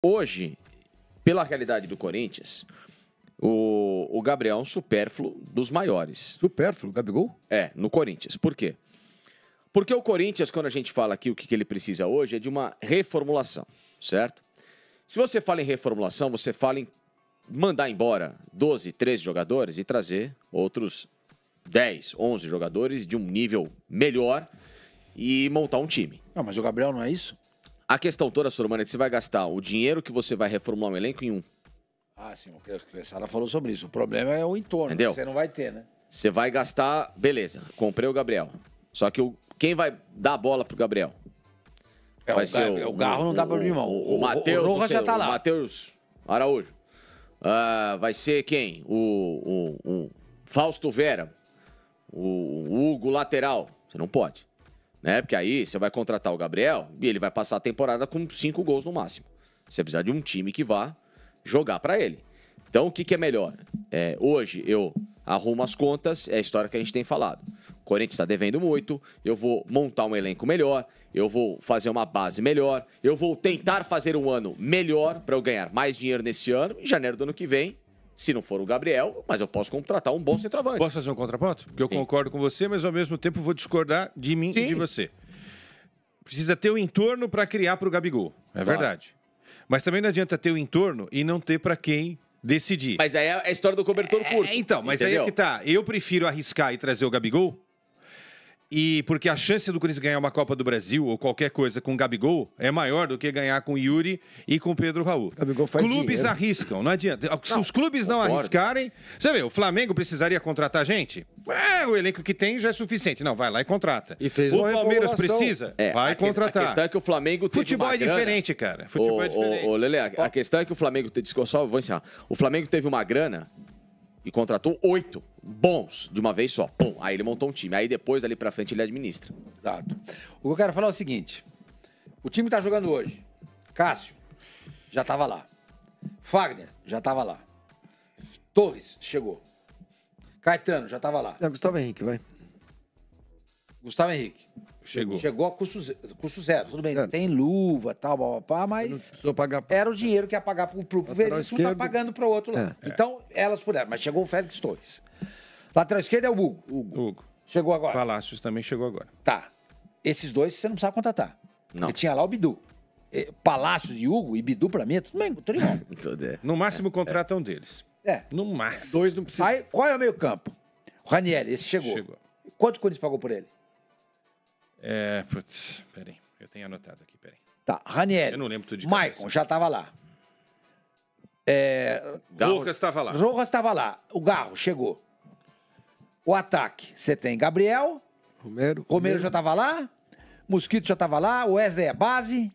Hoje, pela realidade do Corinthians, o Gabriel é um supérfluo dos maiores. Supérfluo? Gabigol? É, no Corinthians. Por quê? Porque o Corinthians, quando a gente fala aqui o que ele precisa hoje, é de uma reformulação, certo? Se você fala em reformulação, você fala em mandar embora 12, 13 jogadores e trazer outros 10, 11 jogadores de um nível melhor e montar um time. Não, mas o Gabriel não é isso? A questão toda, Sormani, é que você vai gastar o dinheiro que você vai reformular um elenco em um. Ah, sim, o que a Sara falou sobre isso. O problema é o entorno, entendeu? Que você não vai ter, né? Você vai gastar, beleza, comprei o Gabriel. Só que quem vai dar a bola pro Gabriel? Vai ser o Garro não dá pra abrir mão. O Matheus, o Rojas já tá lá. O Matheus Araújo. Vai ser quem? O Fausto Vera. O Hugo lateral. Você não pode. Né? Porque aí você vai contratar o Gabriel e ele vai passar a temporada com 5 gols no máximo. Você precisa de um time que vá jogar pra ele. Então, o que é melhor? Hoje eu arrumo as contas, é a história que a gente tem falado. O Corinthians está devendo muito, eu vou montar um elenco melhor, eu vou fazer uma base melhor, eu vou tentar fazer um ano melhor para eu ganhar mais dinheiro nesse ano. Em janeiro do ano que vem, se não for o Gabriel, mas eu posso contratar um bom centroavante. Posso fazer um contraponto? Porque eu concordo com você, mas ao mesmo tempo vou discordar de mim e de você. Precisa ter o entorno para criar para o Gabigol, é verdade. Mas também não adianta ter o entorno e não ter para quem decidir. Mas aí é a história do cobertor curto. Então, mas entendeu? aí é que tá. Eu prefiro arriscar e trazer o Gabigol. E porque a chance do Corinthians ganhar uma Copa do Brasil ou qualquer coisa com o Gabigol é maior do que ganhar com o Yuri e com o Pedro Raul. Gabigol faz Clubes dinheiro. arriscam, não adianta. Se os clubes não arriscarem... Você vê, o Flamengo precisaria contratar gente? O elenco que tem já é suficiente. Não, vai lá e contrata. E fez o uma Palmeiras reformulação. precisa? Vai contratar. A questão é que o Flamengo teve Futebol uma é grana. diferente, cara. Futebol é diferente. Ô, Lele, a questão é que o Flamengo... Só vou encerrar. O Flamengo teve uma grana e contratou 8 bons de uma vez só. Pum, aí ele montou um time. Aí depois, ali pra frente, ele administra. Exato. O que eu quero falar é o seguinte. O time que tá jogando hoje. Cássio, já tava lá. Fagner, já tava lá. Torres, chegou. Caetano, já tava lá. Gustavo Henrique, vai. Gustavo Henrique. Chegou. Chegou a custo zero. Tudo bem, tem luva, tal, papapá, mas Não precisou pagar. era o dinheiro que ia pagar pro Veríssimo, tá esquerdo. pagando pro outro lá. Então, elas puderam. Mas chegou o Félix Torres. Lateral esquerdo é o Hugo. Hugo. Chegou agora. Palácios também chegou agora. Tá. Esses dois você não precisava contratar. Não. Porque tinha lá o Bidu. Palácios de Hugo e Bidu, pra mim, é tudo bem, tudo igual. No máximo contrata um deles. No máximo. Dois não precisam. Aí, qual é o meio campo? O Ranieri, esse chegou. Quanto o Corinthians pagou por ele? Putz, peraí. Eu tenho anotado aqui, peraí. Tá, Ranieri. Eu não lembro tudo de cabeça. Maicon, já tava lá. Lucas estava lá. Rojas estava lá. O Garro chegou. O ataque, você tem Gabriel. Romero já estava lá. Mosquito já estava lá. O Wesley é base.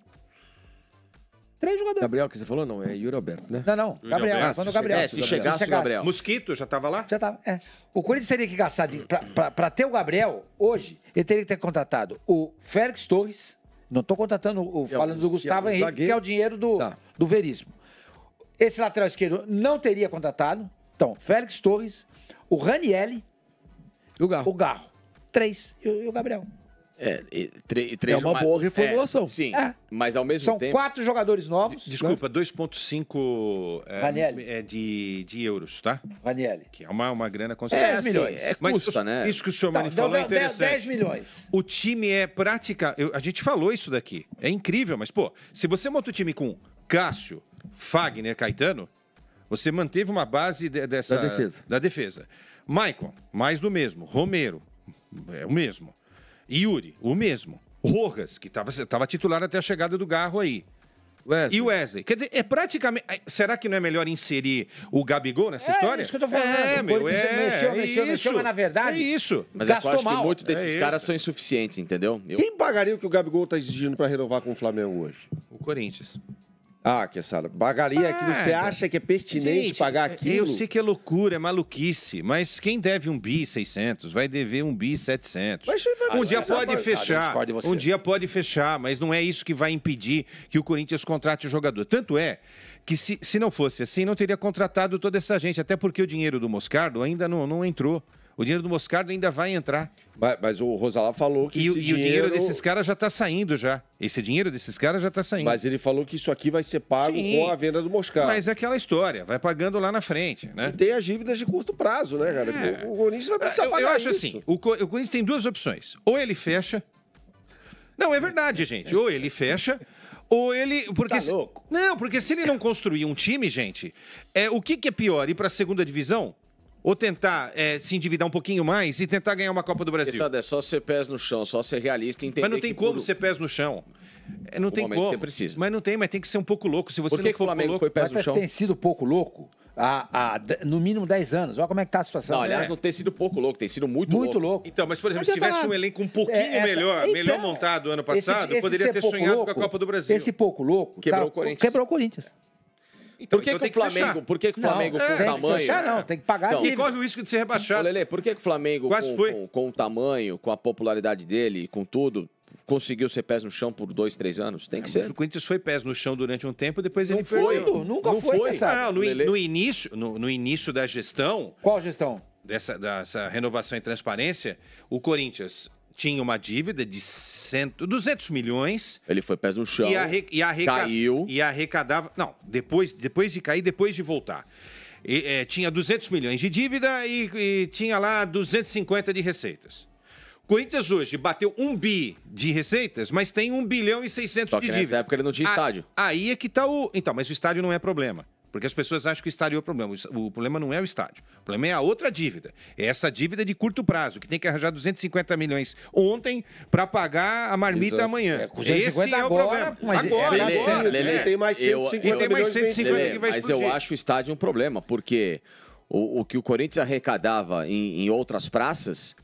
3 jogadores. Gabriel, que você falou? Não, é Yuri Alberto, né? Não. Gabriel. Quando o Gabriel. Se chegasse o Gabriel. Mosquito já estava lá? Já tava. O Corinthians teria que gastar pra ter o Gabriel hoje, ele teria que ter contratado o Félix Torres. Não estou contratando, falando do Gustavo Henrique, que é o dinheiro do Veríssimo. Esse lateral esquerdo não teria contratado. Então, Félix Torres, o Ranieri, o Garro. 3. E o Gabriel. É uma boa reformulação. Sim, mas ao mesmo São tempo... 4 jogadores novos. Desculpa, 2,5 de euros, tá? Ranieri. Que é uma grana considerável. 10 milhões. Mas custa, né? Isso que o senhor Mani falou é interessante. 10 milhões. O time é prática... A gente falou isso daqui. É incrível, mas, pô, se você monta o time com Cássio, Fagner, Caetano, você manteve uma base dessa... Da defesa. Maicon, mais do mesmo. Romero, é o mesmo. Yuri, o mesmo. Rojas, que estava titular até a chegada do Garro aí. E o Wesley. Quer dizer, é praticamente... Será que não é melhor inserir o Gabigol nessa história? É isso que eu tô falando. Mexeu, mas na verdade... É isso. Mas eu acho que muitos desses caras são insuficientes, entendeu? Quem pagaria o que o Gabigol tá exigindo pra renovar com o Flamengo hoje? O Corinthians. Kessara, pagaria aquilo. Você acha que é pertinente pagar aquilo? Eu sei que é loucura, é maluquice, mas quem deve 1.600 vai dever 1.700. Um dia pode fechar, um dia pode fechar, mas não é isso que vai impedir que o Corinthians contrate o jogador. Tanto é que se não fosse assim, não teria contratado toda essa gente, até porque o dinheiro do Moscardo ainda não entrou. O dinheiro do Moscardo ainda vai entrar. Mas o Rosalá falou que o dinheiro desses caras já está saindo já. Esse dinheiro desses caras já está saindo. Mas ele falou que isso aqui vai ser pago com a venda do Moscardo. Mas é aquela história, vai pagando lá na frente, né? E tem as dívidas de curto prazo, né, cara? O Corinthians vai precisar pagar eu acho isso. assim, o Corinthians tem duas opções. Ou ele fecha... Não, é verdade, gente. Ou ele fecha... Ou ele... Porque tá louco. Não, porque se ele não construir um time, gente... O que é pior? Ir para a segunda divisão? Ou tentar se endividar um pouquinho mais e tentar ganhar uma Copa do Brasil? É só ser pés no chão, só ser realista e entender. Mas não tem como ser pés no chão. Não tem como. Você precisa. Mas não tem, mas tem que ser um pouco louco. Se você Por que não for o Flamengo louco, foi pés no chão? Tem sido pouco louco há no mínimo 10 anos. Olha como é que tá a situação. Não, aliás, não tem sido pouco louco, tem sido muito louco. Então, mas, por exemplo, se tivesse um elenco um pouquinho melhor montado ano passado, poderia ter sonhado com a Copa do Brasil. Esse pouco louco quebrou o Corinthians. Quebrou o Corinthians. Então, por que o Flamengo com o tamanho... Tem que fechar, não. Tem que pagar a dívida. E corre o risco de ser rebaixado. Lelê, por que o Flamengo, com o tamanho, com a popularidade dele, com tudo, conseguiu ser pés no chão por 2, 3 anos? Tem que ser. O Corinthians foi pés no chão durante um tempo, depois ele perdeu. Nunca foi. No início da gestão... Qual gestão? Dessa renovação e transparência, o Corinthians... tinha uma dívida de 200 milhões. Ele foi pés no chão, caiu. E arrecadava... Não, depois de cair, depois de voltar. Tinha 200 milhões de dívida e tinha lá 250 de receitas. O Corinthians hoje bateu 1 bi de receitas, mas tem 1 bilhão e 600 Só de que dívida. nessa época ele não tinha estádio. Aí é que tá o... Então, mas o estádio não é problema. Porque as pessoas acham que o estádio é o problema. O problema não é o estádio. O problema é a outra dívida. É essa dívida de curto prazo, que tem que arranjar 250 milhões ontem para pagar a marmita amanhã. Esse é o problema. Agora. Lelê, tem mais 150 milhões que vai Mas eu acho o estádio um problema, porque o que o Corinthians arrecadava em outras praças...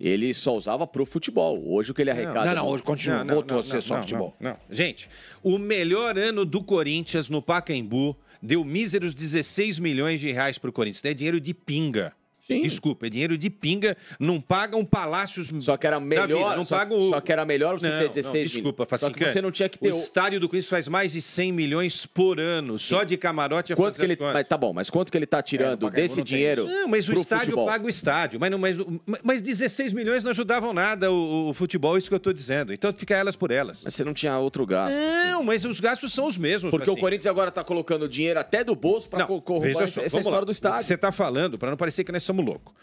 Ele só usava pro futebol. Hoje o que ele arrecada... Não, hoje continua. Voltou a ser só futebol. Não. Gente, o melhor ano do Corinthians no Pacaembu deu míseros 16 milhões de reais pro Corinthians. É dinheiro de pinga. Sim. Desculpa, é dinheiro de pinga, não pagam palácios. Só que era melhor, não só que era melhor você ter 16 desculpa, Facinca. Só que você não tinha que ter. O estádio do Corinthians faz mais de 100 milhões por ano, só de camarote a quanto que ele, mas tá bom, mas quanto que ele tá tirando desse dinheiro? Não, mas o estádio paga o estádio, mas 16 milhões não ajudavam nada o futebol, isso que eu tô dizendo. Então fica elas por elas. Mas você não tinha outro gasto. Não, mas os gastos são os mesmos. Porque o Corinthians agora tá colocando dinheiro até do bolso para corroborar essa história do estádio. Você tá falando para não parecer que nós somos loucos.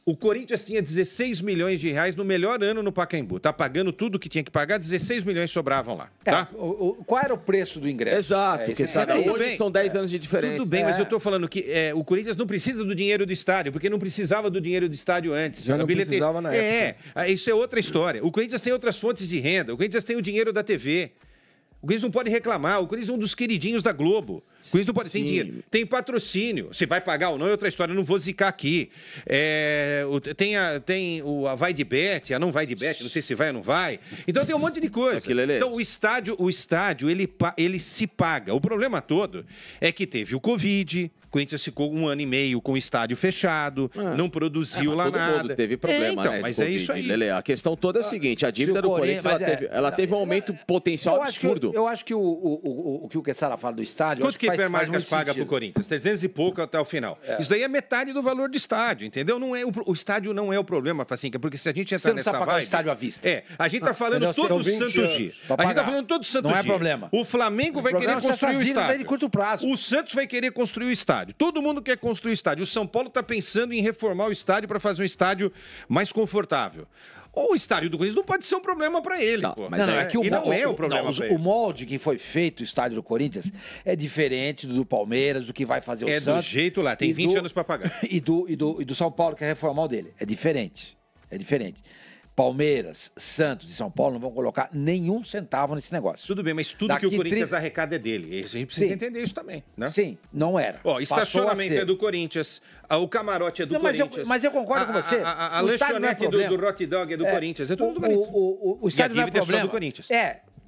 O Corinthians tinha 16 milhões de reais no melhor ano no Pacaembu. Tá pagando tudo que tinha que pagar, 16 milhões sobravam lá. Tá? Qual era o preço do ingresso? Exato. Hoje são 10 anos de diferença. Tudo bem, mas eu tô falando que o Corinthians não precisa do dinheiro do estádio, porque não precisava do dinheiro do estádio antes. Já não precisava na época. Isso é outra história. O Corinthians tem outras fontes de renda. O Corinthians tem o dinheiro da TV. O Corinthians não pode reclamar. O Corinthians é um dos queridinhos da Globo. O Corinthians não pode ter dinheiro. Tem patrocínio. Se vai pagar ou não é outra história. Eu não vou zicar aqui. Tem a vai de bet, a não vai de bet. Não sei se vai ou não vai. Então tem um monte de coisa. Então o estádio ele se paga. O problema todo é que teve o Covid. O Corinthians ficou 1 ano e meio com o estádio fechado. Não produziu lá nada. Todo mundo teve problema, então, mas é isso aí. Lelê, a questão toda é a seguinte. A dívida do Corinthians ela teve um aumento potencial absurdo. Eu acho que o que o Quezada fala do estádio... Quanto que Hipermarcas paga pro Corinthians? 300 e pouco até o final. Isso daí é metade do valor do estádio, entendeu? Não é, o estádio não é o problema, Facinca, porque se a gente entrar nessa vibe... Você não precisa pagar o estádio à vista. A gente tá falando todo santo dia. A gente tá falando todo santo dia. Não é problema. O Flamengo vai querer construir o estádio. De curto prazo. O Santos vai querer construir o estádio. Todo mundo quer construir o estádio. O São Paulo tá pensando em reformar o estádio para fazer um estádio mais confortável. O estádio do Corinthians não pode ser um problema para ele. Não, mas não é um problema para ele. O molde que foi feito o estádio do Corinthians é diferente do Palmeiras, do que vai fazer o Santos. É do jeito lá, tem 20 anos para pagar. E do São Paulo, que é reformar o dele. É diferente. Palmeiras, Santos e São Paulo não vão colocar nenhum centavo nesse negócio. Tudo bem, mas tudo que o Corinthians arrecada é dele. A gente precisa entender isso também, né? Sim, não era. Estacionamento é do Corinthians, o camarote é do Corinthians. Mas eu concordo com você. A lanchonete do Hot Dog é do Corinthians, é tudo do Corinthians. O estádio não é problema. É só do Corinthians.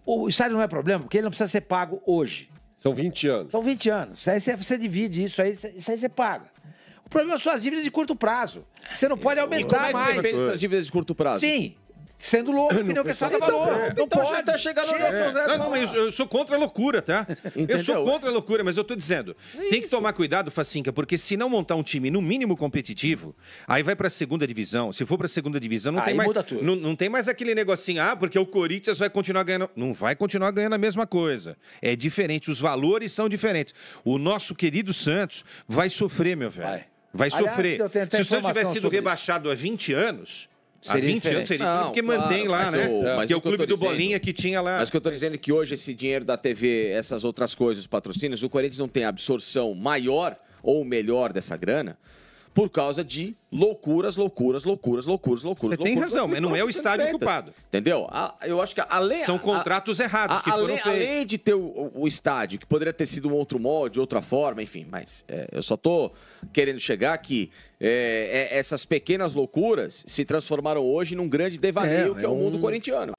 O estádio não é problema porque ele não precisa ser pago hoje. São 20 anos. São 20 anos. Aí você divide isso aí você paga. O problema são as dívidas de curto prazo. Você não pode aumentar mais. Como é que você fez essas dívidas de curto prazo? Sim. sendo louco, pneu queçado dá valor. Não pode. Até chegar no Não, mas eu sou contra a loucura, tá? Eu sou contra a loucura, mas eu tô dizendo, tem que tomar cuidado, Facinca, porque se não montar um time no mínimo competitivo, aí vai pra segunda divisão. Se for pra segunda divisão, não tem mais. Muda tudo. Não tem mais aquele negocinho, porque o Corinthians vai continuar ganhando. Não vai continuar ganhando a mesma coisa. É diferente, os valores são diferentes. O nosso querido Santos vai sofrer, meu velho. Vai sofrer. Se o Santos tivesse sido rebaixado há 20 anos. Há 20 anos seria porque mantém lá, né? Que é o clube do Bolinha que tinha lá. Mas o que eu tô dizendo é que hoje esse dinheiro da TV, essas outras coisas, patrocínios, o Corinthians não tem absorção maior ou melhor dessa grana por causa de loucuras. Você tem razão, mas não é o estádio culpado. Entendeu? Eu acho que além... São contratos errados que foram feitos. Além de ter o estádio, que poderia ter sido um outro molde, outra forma, enfim, mas eu só tô querendo chegar que essas pequenas loucuras se transformaram hoje num grande devaneio que é o mundo corintiano.